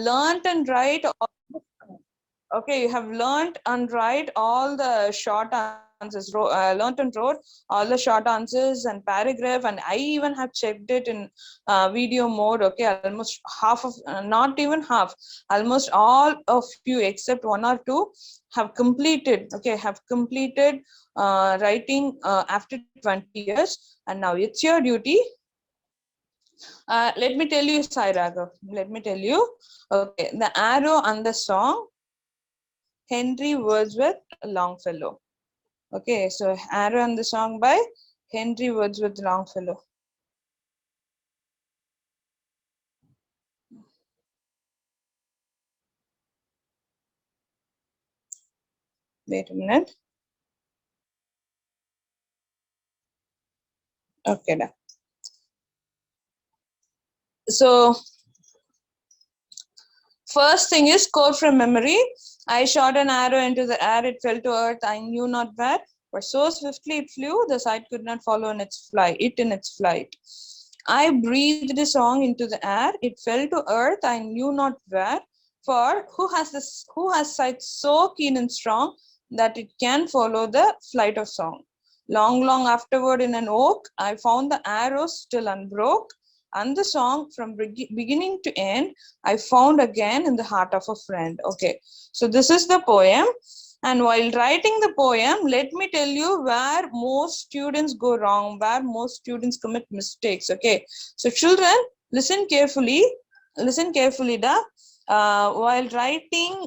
learnt and write okay, you have learnt and write all the short answers, learnt and wrote all the short answers and paragraph, and I even have checked it in video mode. Okay, almost half of, not even half, almost all of you except one or two have completed. Okay, have completed writing after 20 years, and now it's your duty. Let me tell you, Sai Raghav. Let me tell you. Okay, the arrow and the song, Henry Wordsworth Longfellow. Okay, so Arrow and the song by Henry Wordsworth Longfellow. Wait a minute. Okay, done. So first thing is quote from memory. I shot an arrow into the air, it fell to earth, I knew not where, but so swiftly it flew, the sight could not follow in its flight. I breathed a song into the air, it fell to earth, I knew not where, for who has sight so keen and strong that it can follow the flight of song. Long, long afterward in an oak, I found the arrow still unbroke, and the song from beginning to end I found again in the heart of a friend. Okay, so this is the poem. And while writing the poem, let me tell you where most students go wrong, where most students commit mistakes. Okay, so children, listen carefully. Listen carefully, da. While writing,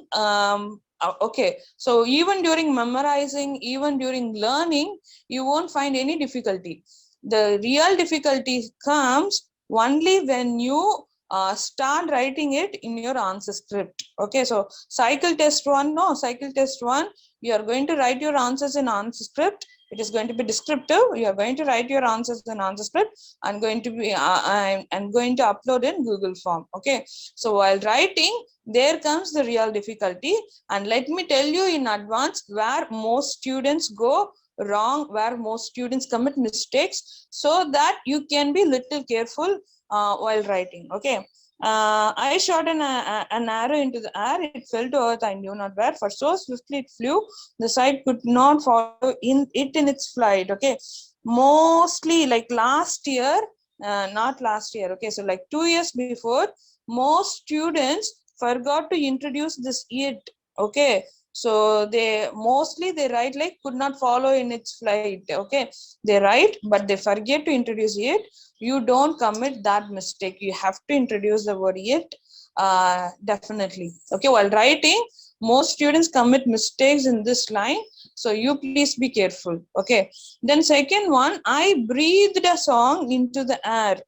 okay, so even during memorizing, even during learning, you won't find any difficulty. The real difficulty comes only when you start writing it in your answer script. Okay, so cycle test one, no, cycle test one, you are going to write your answers in answer script. It is going to be descriptive. You are going to write your answers in answer script and going to be I'm going to upload in Google form. Okay, so while writing, there comes the real difficulty, and let me tell you in advance where most students go wrong, where most students commit mistakes, so that you can be little careful while writing. Okay, I shot an arrow into the air, it fell to earth, I knew not where, for so swiftly it flew, the sight could not follow in its flight. Okay, mostly like last year, not last year, okay, so like 2 years before, most students forgot to introduce this it. Okay, so they mostly they write like could not follow in its flight. Okay, they write but they forget to introduce it. You don't commit that mistake. You have to introduce the word it, definitely. Okay, while writing, most students commit mistakes in this line, so you please be careful. Okay, then second one, I breathed a song into the air.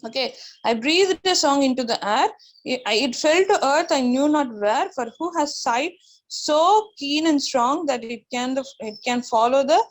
Okay, I breathed a song into the air. It fell to earth, I knew not where, for who has sight so keen and strong that it can follow the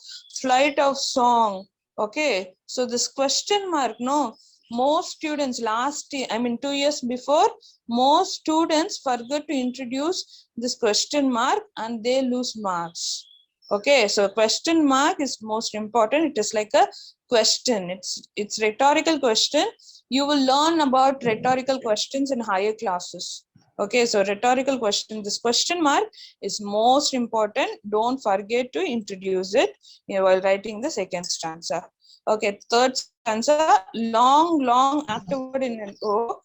flight of song. Okay, so this question mark, no, most students last year, I mean 2 years before, most students forgot to introduce this question mark and they lose marks. Okay, so question mark is most important. It is like a question. It's rhetorical question. You will learn about rhetorical questions in higher classes. Okay, so rhetorical question, this question mark is most important. Don't forget to introduce it while writing the second stanza. Okay, third stanza, long, long afterward in an oak,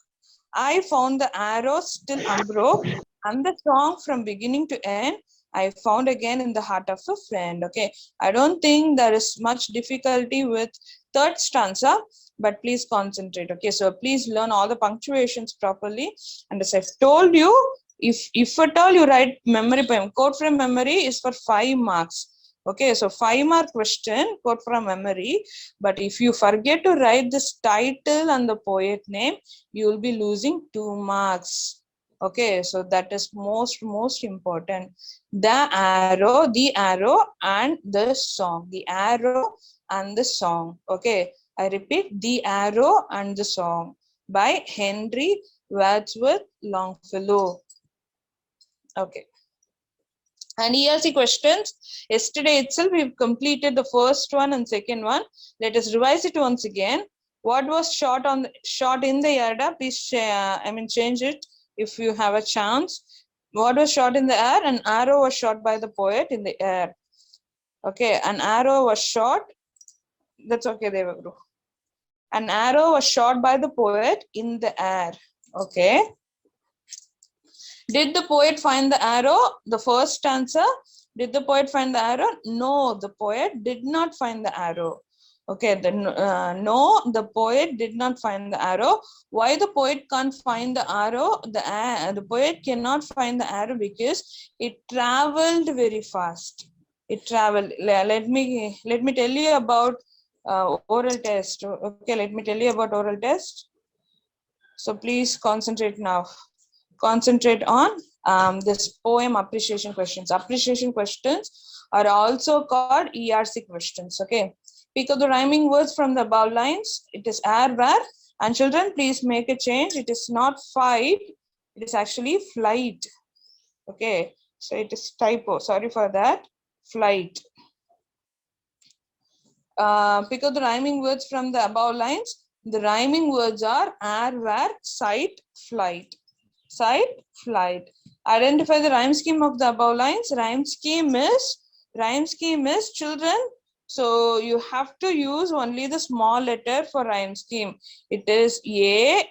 I found the arrow still unbroke, and the song from beginning to end I found again in the heart of a friend. Okay, I don't think there is much difficulty with third stanza, but please concentrate. Okay, so please learn all the punctuations properly. And as I've told you, if at all you write memory poem, quote from memory is for 5 marks. Okay, so 5 mark question, quote from memory. But if you forget to write this title and the poet name, you will be losing 2 marks. Okay, so that is most important. The arrow and the song. The arrow and the song. Okay, I repeat, The Arrow and the Song by Henry Wadsworth Longfellow. Okay. And here's the questions. Yesterday itself, we've completed the first one and second one. Let us revise it once again. What was shot in the yada? Please, change it. if you have a chance. What was shot in the air? An arrow was shot by the poet in the air. Okay, an arrow was shot. That's okay, Devaguru. An arrow was shot by the poet in the air. Okay. Did the poet find the arrow? The first answer. Did the poet find the arrow? No, the poet did not find the arrow. Okay, then no, the poet did not find the arrow. Why the poet can't find the arrow? The poet cannot find the arrow because it traveled very fast. It traveled. Let me tell you about oral test. Okay, let me tell you about oral test. So please concentrate now. Concentrate on this poem appreciation questions. Appreciation questions are also called ERC questions. Okay. Pick up the rhyming words from the above lines. It is air, where, and children, please make a change. It is not fight. It is actually flight. Okay. So it is typo. Sorry for that. Flight. Pick up the rhyming words from the above lines. The rhyming words are air, where, sight, flight. Sight, flight. Identify the rhyme scheme of the above lines. Rhyme scheme is children. So you have to use only the small letter for rhyme scheme. It is A,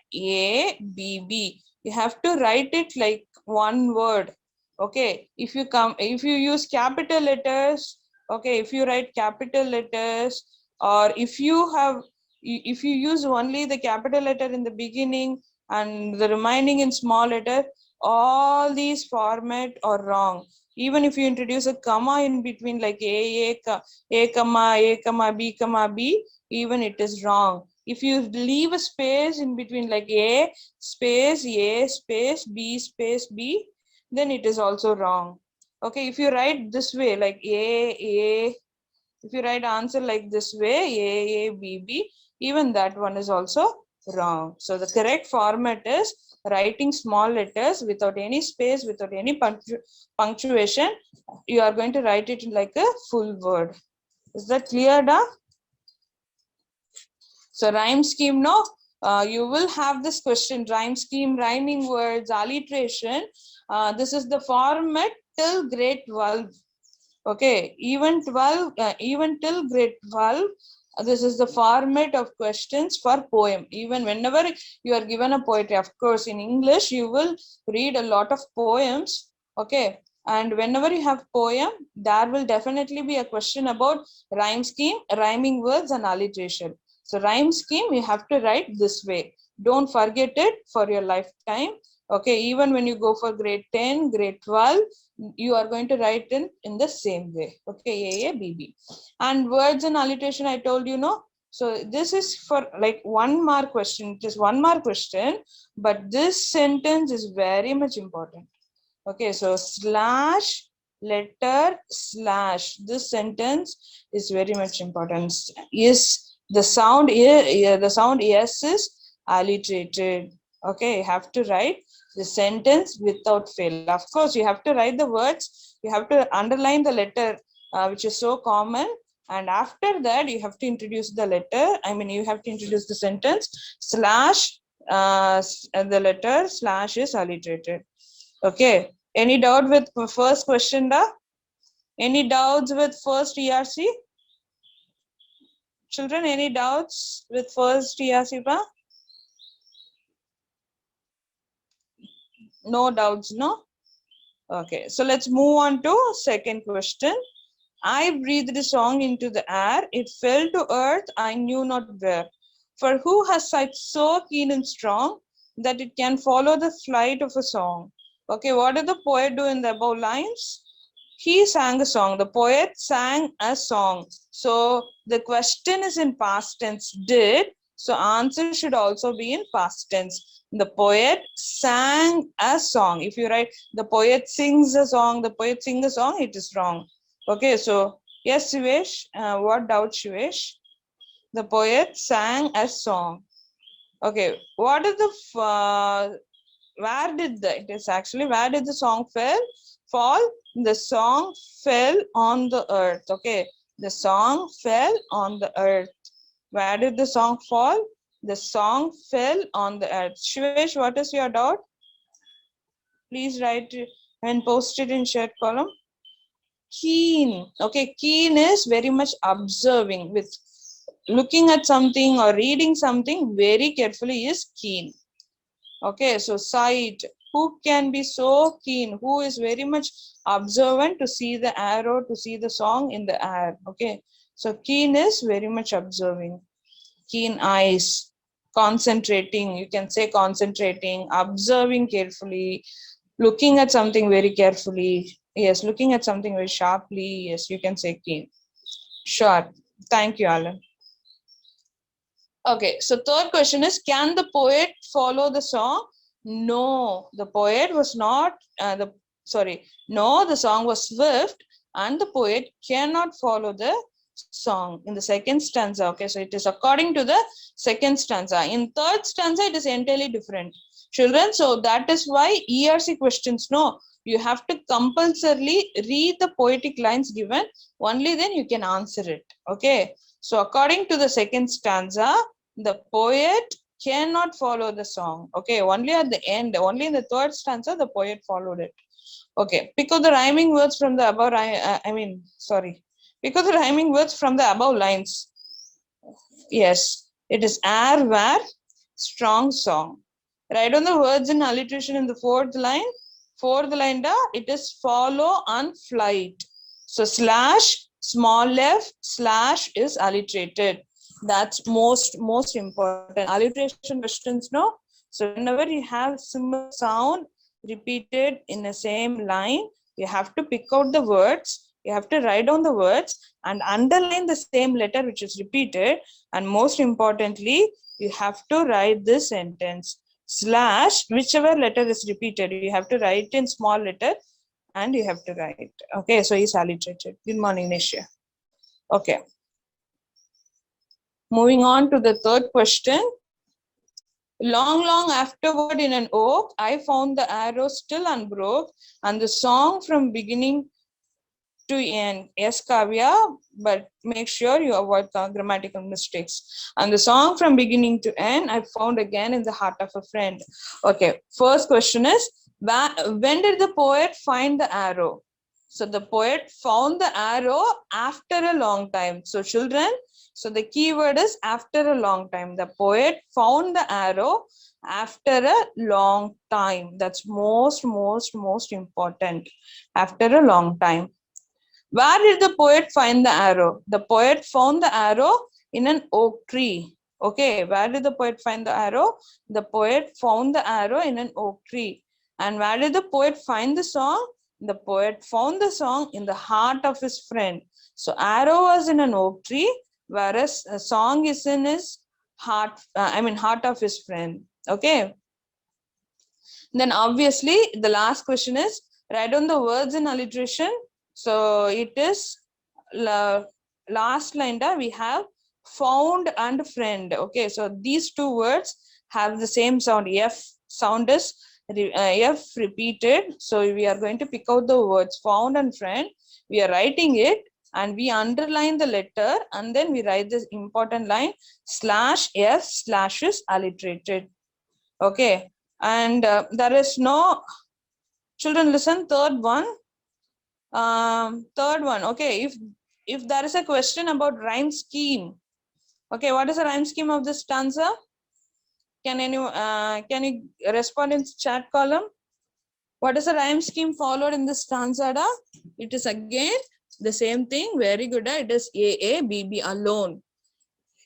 B. You have to write it like one word. Okay. If you use capital letters, okay, if you write capital letters, or if you use only the capital letter in the beginning and the remaining in small letter, all these format are wrong. Even if you introduce a comma in between, like a comma b, even it is wrong. If you leave a space in between, like a space b space b, then it is also wrong. Okay, if you write this way, like a, if you write answer like this way, a b, even that one is also wrong. So the correct format is writing small letters without any space, without any punctuation. You are going to write it like a full word. Is that clear, da? So rhyme scheme, no? You will have this question: rhyme scheme, rhyming words, alliteration. This is the format till grade 12. Okay, even 12, even till grade 12, this is the format of questions for poem. Even whenever you are given a poetry, of course, in English, you will read a lot of poems. Okay, and whenever you have poem, there will definitely be a question about rhyme scheme, rhyming words, and alliteration. So rhyme scheme, you have to write this way. Don't forget it for your lifetime. Okay, even when you go for grade 10, grade 12, you are going to write in the same way. Okay, A, B. And words and alliteration, I told you, no. So this is for like 1 mark question. It is 1 mark question, but this sentence is very much important. Okay, so slash, letter, slash. This sentence is very much important. Yes, the sound yes is alliterated. Okay, you have to write the sentence without fail. Of course, you have to write the words. You have to underline the letter, which is so common. And after that, you have to introduce the letter. I mean, you have to introduce the sentence. Slash, the letter slash is alliterated. Okay. Any doubt with first question, da? Any doubts with first ERC? Children, any doubts with first ERC, pa? No doubts, no? Okay, so let's move on to second question. I breathed a song into the air. It fell to earth, I knew not where. For who has sight so keen and strong that it can follow the flight of a song? Okay, what did the poet do in the above lines? He sang a song. The poet sang a song. So the question is in past tense, did. So answer should also be in past tense. The poet sang a song. If you write the poet sings a song, the poet sings a song, it is wrong. Okay, so yes, Shivesh, what doubt, Shivesh? The poet sang a song. Okay, what is the where did it is actually where did the song fall? The song fell on the earth. Okay, the song fell on the earth. Where did the song fall? The song fell on the earth. Shivesh, what is your doubt? Please write and post it in chat column. Keen. Okay, keen is very much observing, with looking at something or reading something very carefully is keen. Okay, so sight. Who can be so keen? Who is very much observant to see the arrow, to see the song in the air? Okay, so keen is very much observing. Keen eyes, concentrating. You can say concentrating, observing carefully, looking at something very carefully. Yes, looking at something very sharply. Yes, you can say keen. Sure. Thank you, Alan. Okay, so third question is, can the poet follow the song? No, the poet was not, no, the song was swift and the poet cannot follow the song in the second stanza. Okay, so it is according to the second stanza. In third stanza, it is entirely different. Children, so that is why ERC questions, no, you have to compulsorily read the poetic lines given, only then you can answer it. Okay, so according to the second stanza, the poet cannot follow the song. Okay, only at the end, only in the third stanza, the poet followed it. Okay, pick out the rhyming words from the above. Pick out the rhyming words from the above lines. Yes, it is air, where, strong song. Write on the words in alliteration in the fourth line. Fourth line, it is follow and flight. So slash, small f, slash is alliterated. That's most important. Alliteration questions, no? So whenever you have similar sound repeated in the same line, you have to pick out the words, you have to write down the words and underline the same letter which is repeated, and most importantly, you have to write this sentence. Slash, whichever letter is repeated, you have to write in small letter and you have to write. Okay, so he's alliterated. Good morning, Nisha. Okay. Moving on to the third question. Long afterward in an oak, I found the arrow still unbroke, and the song from beginning to end. Yes, Kavya, but make sure you avoid grammatical mistakes. And the song from beginning to end, I found again in the heart of a friend. Okay, first question is, when did the poet find the arrow? So the poet found the arrow after a long time. So children, so the key word is after a long time. The poet found the arrow after a long time. That's most important. After a long time. Where did the poet find the arrow? The poet found the arrow in an oak tree. Okay, where did the poet find the arrow? The poet found the arrow in an oak tree. And where did the poet find the song? The poet found the song in the heart of his friend. So arrow was in an oak tree, whereas a song is in his heart, heart of his friend. Okay. Then obviously the last question is, write down the words in alliteration. So it is last line that we have found and friend. Okay, so these two words have the same sound. F sound is F repeated. So we are going to pick out the words found and friend. We are writing it and we underline the letter and then we write this important line slash F slash is alliterated. Okay, and there is no, children listen, third one. Okay, if there is a question about rhyme scheme, okay, what is the rhyme scheme of this stanza? Can you respond in chat column? What is the rhyme scheme followed in this stanza? It is again the same thing. Very good. It is AABB alone.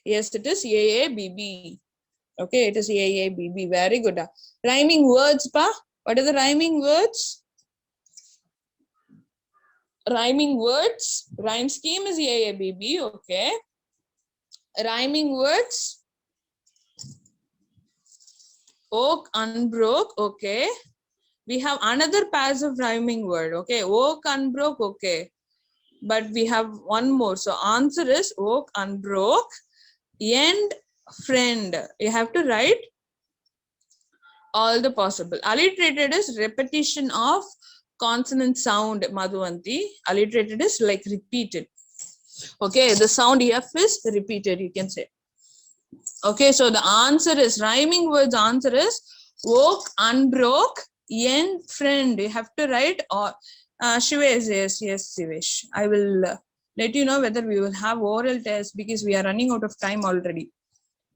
Yes, it is AABB. Okay, it is AABB. Very good. Rhyming words, pa. What are the rhyming words? Rhyming words. Rhyme scheme is AABB. Okay. Rhyming words. Oak, unbroke. Okay. We have another passive rhyming word. Okay. Oak, unbroke. Okay. But we have one more. So answer is oak, unbroke. End, friend. You have to write all the possible. Alliterated is repetition of consonant sound, Madhuvanti. Alliterated is like repeated. Okay, the sound F is repeated, you can say. Okay, so the answer is, rhyming words answer is oak, unbroke, Yen friend, you have to write. Or Shivesh, yes, Shivesh. I will let you know whether we will have oral test because we are running out of time already.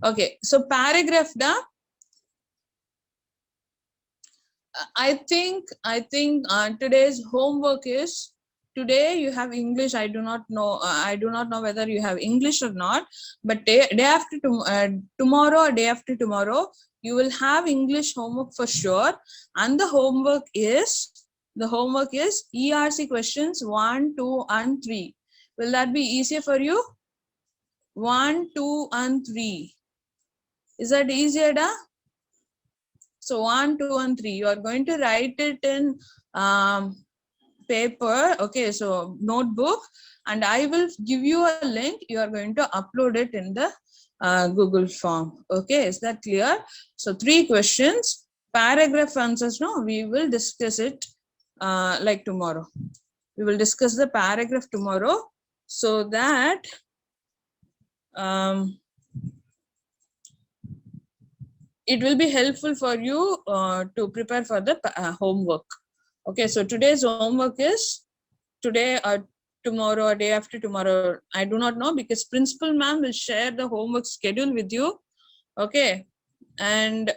Okay, so paragraph da. I think today's homework is, today you have English. I do not know. I do not know whether you have English or not. But day after tomorrow or day after tomorrow, you will have English homework for sure. And the homework is ERC questions 1, 2, and 3. Will that be easier for you? 1, 2, and 3. Is that easier, da? So 1, 2, and 3. You are going to write it in paper. Okay, so notebook, and I will give you a link. You are going to upload it in the Google form. Okay, is that clear? So 3 questions, paragraph answers. No, we will discuss it like tomorrow. We will discuss the paragraph tomorrow, so that it will be helpful for you to prepare for the homework. Okay, so today's homework is today or tomorrow or day after tomorrow. I do not know, because principal ma'am will share the homework schedule with you. Okay, and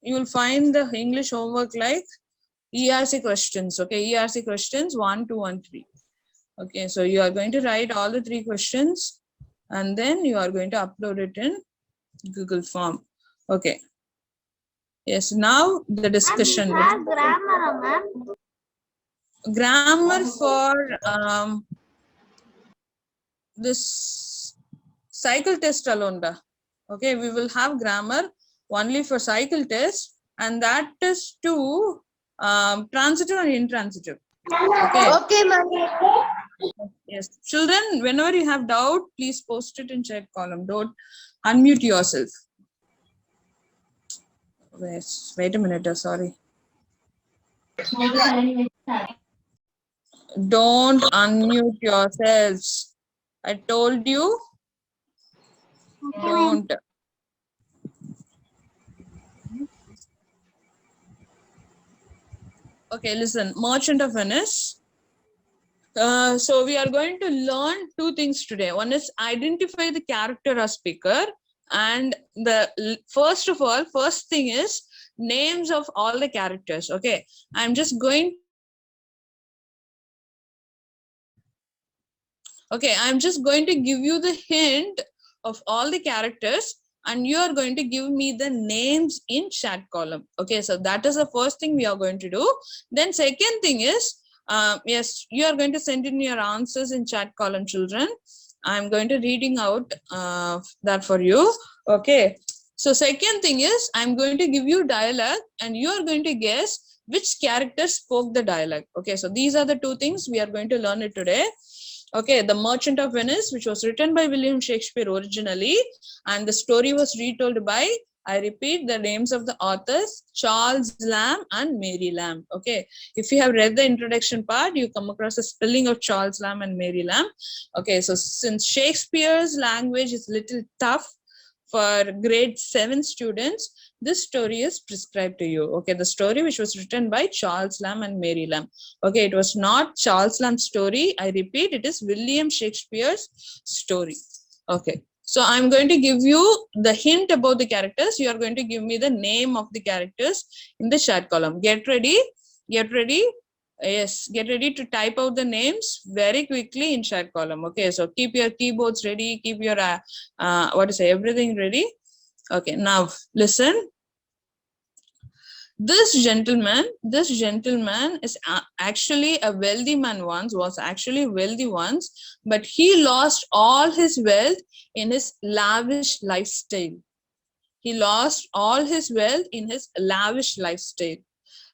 you will find the English homework like ERC questions. Okay, ERC questions 1, 2, and 3. Okay, so you are going to write all the 3 questions, and then you are going to upload it in Google form. Okay. Yes, now the discussion. Grammar, ma'am. Grammar for this cycle test alone. Okay, we will have grammar only for cycle test, and that is to transitive and intransitive. Okay. Okay, ma'am. Yes, children, whenever you have doubt, please post it in chat column. Don't unmute yourself. Wait a minute. Sorry. Don't unmute yourselves. I told you. Don't. Okay, listen. Merchant of Venice. So we are going to learn 2 things today. One is identify the character or speaker, and the first thing is names of all the characters. Okay, I'm just going. Okay, I'm just going to give you the hint of all the characters, and you are going to give me the names in chat column. Okay, so that is the first thing we are going to do. Then second thing is, yes, you are going to send in your answers in chat column, children. I'm going to reading out that for you. Okay, so second thing is, I'm going to give you dialogue, and you are going to guess which character spoke the dialogue. Okay, so these are the 2 things we are going to learn it today. Okay, The Merchant of Venice, which was written by William Shakespeare originally, and the story was retold by, I repeat the names of the authors, Charles Lamb and Mary Lamb. Okay, if you have read the introduction part, you come across the spelling of Charles Lamb and Mary Lamb. Okay, so since Shakespeare's language is little tough for grade 7 students, this story is prescribed to you. Okay, the story which was written by Charles Lamb and Mary Lamb. Okay, it was not Charles Lamb's story. I repeat, it is William Shakespeare's story. Okay, so I'm going to give you the hint about the characters. You are going to give me the name of the characters in the chat column. Get ready. Get ready. Yes, get ready to type out the names very quickly in chat column. Okay, so keep your keyboards ready, keep your everything ready. Okay, now listen. This gentleman is actually a wealthy man once, was actually wealthy once, but he lost all his wealth in his lavish lifestyle. He lost all his wealth in his lavish lifestyle.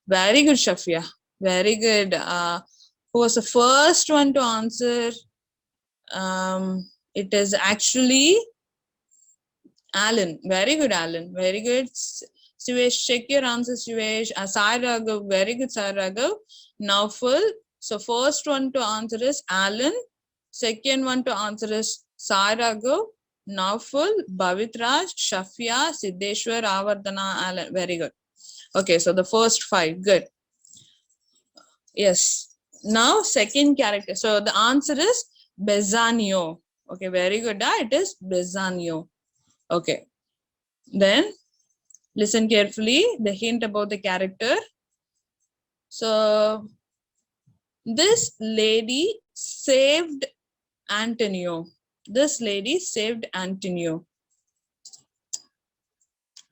Very good, Shafia. Very good. Who was the first one to answer? It is actually Alan. Very good, Alan. Very good. Suresh, check your answer, Suresh. Sai Raghav. Very good, Sai Raghav. Naufal. So first one to answer is Alan. Second one to answer is Sai Raghav, Naufal, Bavitraj, Shafia, Siddheshwar, Avardhana, Alan. Very good. Okay, so the first 5, good. Yes. Now second character. So the answer is Besanio. Okay, very good. It is Besanio. Okay. Then listen carefully. The hint about the character. So this lady saved Antonio. This lady saved Antonio.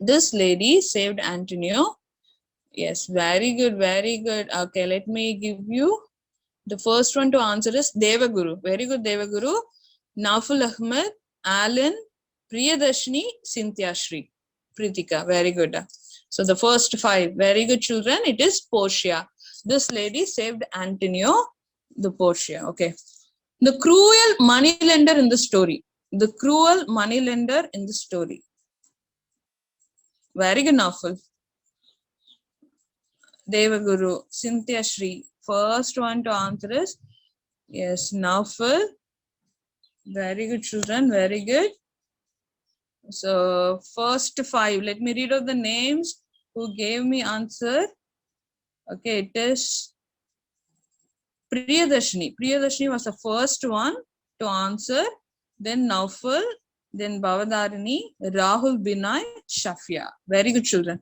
This lady saved Antonio. Yes, very good, very good. Okay, let me give you the first one to answer is Devaguru. Very good, Devaguru. Naful Ahmed, Alan, Priyadarshini, Cynthia Shri, Pritika. Very good. So the first 5, very good children. It is Portia. This lady saved Antonio, the Portia. Okay. The cruel moneylender in the story. The cruel moneylender in the story. Very good, Naful. Devaguru, Cynthia Shri. First one to answer is, yes, Naful. Very good, children. Very good. So first 5. Let me read out the names who gave me answer. Okay, it is Priyadarshini. Priyadarshini was the first one to answer. Then Naufal, then Bhavadarini, Rahul Binay, Shafia. Very good, children.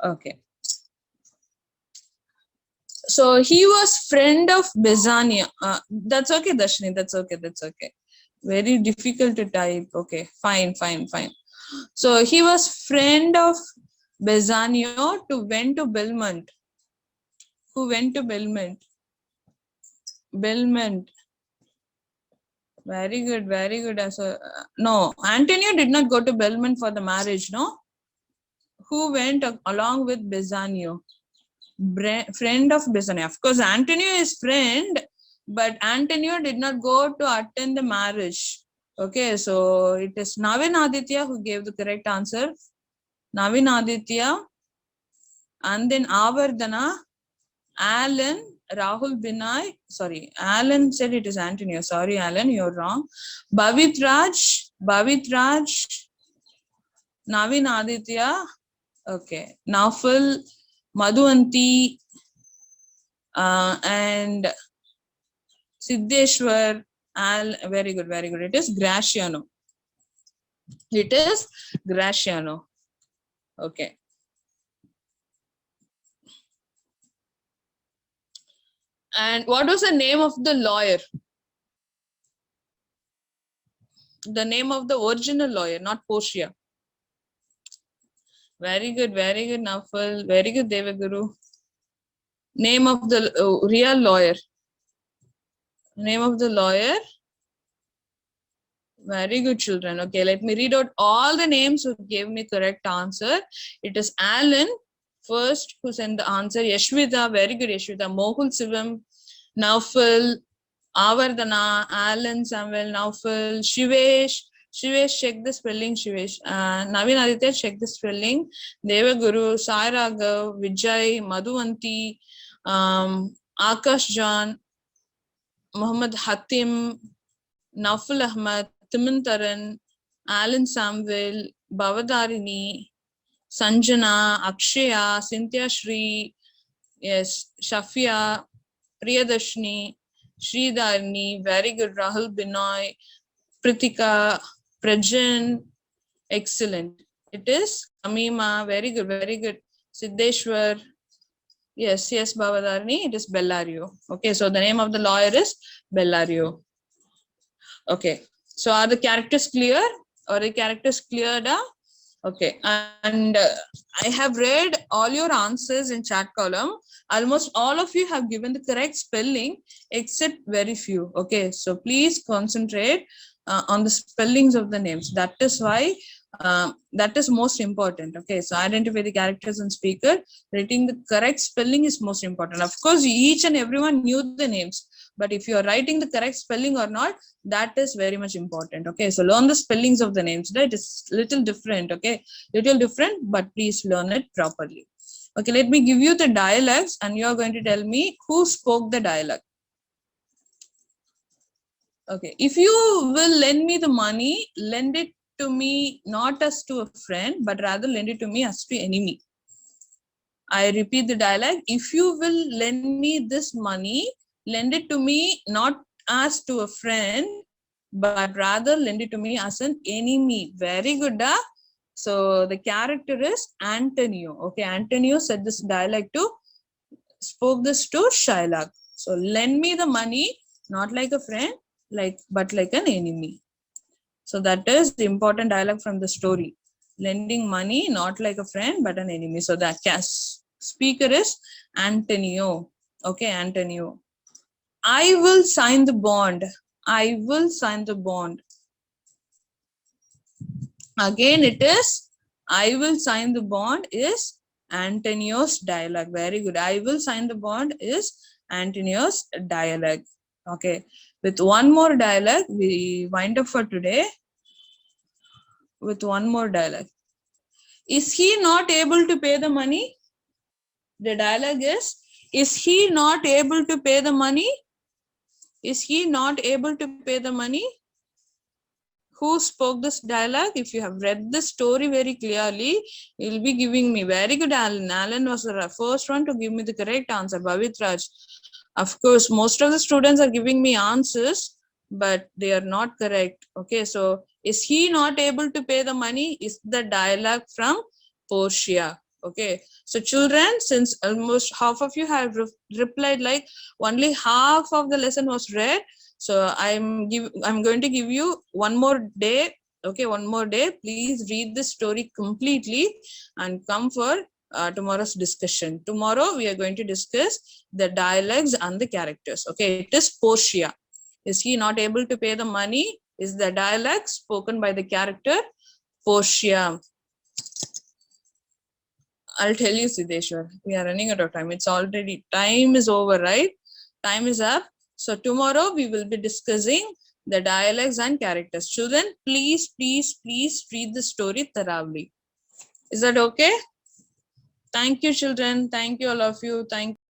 Okay. So he was friend of Bezania. That's okay, Darshini. That's okay. That's okay. Very difficult to type. Okay, fine, fine, fine. So he was friend of Bezanio to went to Belmont. Who went to Belmont? Belmont. Very good, very good. So, no, Antonio did not go to Belmont for the marriage, no? Who went along with Bezanio? Friend of Bezanio. Of course, Antonio is friend, but Antonio did not go to attend the marriage. Okay, so it is Navin Aditya who gave the correct answer. Navin Aditya. And then Avardhana, Alan, Rahul Binay. Sorry, Alan said it is Antonio. Sorry, Alan, you're wrong. Bhavit Raj, Navin Aditya. Okay, Naufal, Madhuvanti, and Siddheshwar. Very good, very good. It is Graciano. It is Graciano. Okay. And what was the name of the lawyer? The name of the original lawyer, not Portia. Very good, Naufal. Very good, Devaguru. Name of the real lawyer. Name of the lawyer. Very good, children. Okay, let me read out all the names who gave me correct answer. It is Alan, first, who sent the answer. Yashwita, very good, Yashwita. Mohul Sivam, Naufal, Avardhana, Alan, Samuel, Naufal, Shivesh. Shivesh, check the spelling, Shivesh. Navin Aditya, check the spelling. Devaguru, Sai Raghav, Vijay, Madhuvanti, Akash Jan, Muhammad Hatim, Naufal Ahmad, Timantaran, Alan Samuel, Bhavadarini, Sanjana, Akshaya, Cynthia Shri, yes, Shafia, Priyadarshini, Sridharni, very good, Rahul Binoy, Pritika, Prajan, excellent. It is Amima, very good, very good. Siddheshwar, yes, Bhavadarini, it is Bellario. Okay, so the name of the lawyer is Bellario. Okay, so are the characters clear? Are the characters cleared? Okay, and I have read all your answers in chat column. Almost all of you have given the correct spelling except very few. Okay, so please concentrate on the spellings of the names. That is why that is most important. Okay, so identify the characters and speaker. Writing the correct spelling is most important. Of course, each and everyone knew the names, but if you are writing the correct spelling or not, that is very much important. Okay, so learn the spellings of the names. Right, it's little different. Okay, little different, but please learn it properly. Okay, let me give you the dialects and you are going to tell me who spoke the dialect. Okay, if you will lend me the money, lend it to me not as to a friend, but rather lend it to me as to enemy. I repeat the dialogue. If you will lend me this money, lend it to me not as to a friend, but rather lend it to me as an enemy. Very good, huh? So the character is Antonio. Okay, Antonio said this dialogue to, spoke this to Shylock. So lend me the money, not like a friend, but like an enemy. So that is the important dialogue from the story. Lending money, not like a friend, but an enemy. So that speaker is Antonio. Okay, Antonio. I will sign the bond. I will sign the bond. Again, it is I will sign the bond is Antonio's dialogue. Very good. I will sign the bond is Antonio's dialogue. Okay. With one more dialogue, we wind up for today. With one more dialogue. Is he not able to pay the money? The dialogue is he not able to pay the money? Is he not able to pay the money? Who spoke this dialogue? If you have read the story very clearly, you'll be giving me very good, Alan. Alan was the first one to give me the correct answer, Bhavit Raj. Of course, most of the students are giving me answers, but they are not correct. Okay, so is he not able to pay the money? Is the dialogue from Portia. Okay, so children, since almost half of you have replied like only half of the lesson was read, so I'm going to give you one more day. Okay, one more day. Please read the story completely and come for tomorrow's discussion. Tomorrow we are going to discuss the dialogues and the characters. Okay, it is Portia. Is he not able to pay the money? Is the dialogue spoken by the character Portia. I'll tell you, Siddeshwar, we are running out of time. It's already, time is over, right? Time is up. So tomorrow we will be discussing the dialogues and characters. Children, please, please, please read the story thoroughly. Is that okay? Thank you, children. Thank you, all of you. Thank